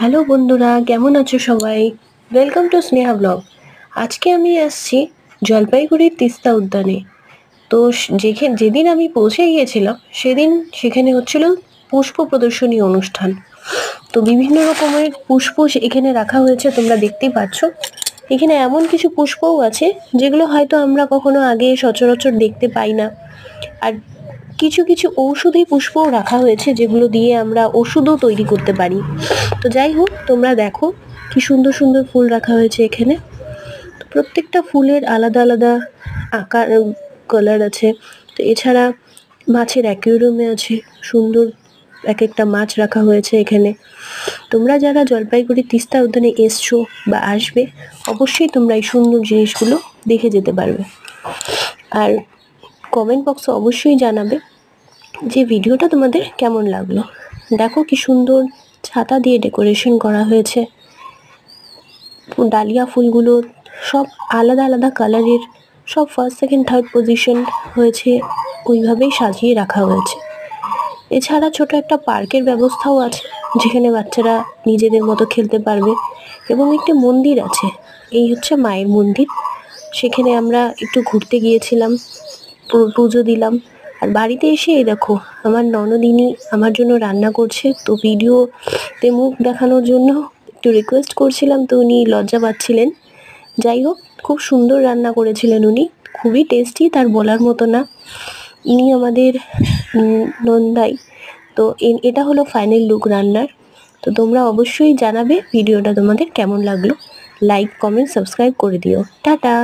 Hello বন্ধুরা, কেমন আছো সবাই? Welcome to Sneha blog. আজকে আমি আসছি জলপাইগুড়ির তিস্তা উদ্যানে। তো যেদিন আমি পৌঁছে গিয়েছিলাম সেদিন সেখানে হচ্ছিল পুষ্প প্রদর্শনী অনুষ্ঠান। তো বিভিন্ন রকমের পুষ্প এখানে রাখা হয়েছে, তোমরা দেখতেই পাচ্ছ। এখানে এমন কিছু পুষ্পও আছে যেগুলো হয়তো আমরা কখনো আগে সচরাচর দেখতে পাই না। আর কিছু কিছু ঔষধি পুষ্পও রাখা হয়েছে যেগুলো দিয়ে আমরা ওষুধও তৈরি করতে পারি। তো যাই হোক, তোমরা দেখো কি সুন্দর সুন্দর ফুল রাখা হয়েছে এখানে। তো প্রত্যেকটা ফুলের আলাদা আলাদা আকার, কালার আছে। তো এছাড়া মাছের অ্যাকুয়ারিয়ামে আছে সুন্দর এক একটা মাছ রাখা হয়েছে এখানে। তোমরা যারা জলপাইগুড়ি তিস্তা উদ্যানে এসছো বা আসবে, অবশ্যই তোমরা এই সুন্দর জিনিসগুলো দেখে যেতে পারবে। আর কমেন্ট বক্সে অবশ্যই জানাবে যে ভিডিওটা তোমাদের কেমন লাগলো। দেখো কি সুন্দর ছাতা দিয়ে ডেকোরেশন করা হয়েছে। ডালিয়া ফুলগুলো সব আলাদা আলাদা কালারের, সব ফার্স্ট সেকেন্ড থার্ড পজিশন হয়েছে, ওইভাবেই সাজিয়ে রাখা হয়েছে। এছাড়া ছোট একটা পার্কের ব্যবস্থাও আছে যেখানে বাচ্চারা নিজেদের মতো খেলতে পারবে, এবং একটি মন্দির আছে। এই হচ্ছে মায়ের মন্দির। সেখানে আমরা একটু ঘুরতে গিয়েছিলাম, পুজো দিলাম। আর বাড়িতে এসে এই দেখো আমার ননদিনী আমার জন্য রান্না করছে। তো ভিডিওতে মুখ দেখানোর জন্য একটু রিকোয়েস্ট করছিলাম, তো উনি লজ্জা পাচ্ছিলেন। যাই হোক, খুব সুন্দর রান্না করেছিলেন উনি, খুবই টেস্টি, তার বলার মতো না। ইনি আমাদের নন্দাই। তো এটা হলো ফাইনাল লুক রান্নার। তো তোমরা অবশ্যই জানাবে ভিডিওটা তোমাদের কেমন লাগলো। লাইক, কমেন্ট, সাবস্ক্রাইব করে দিও। টাটা।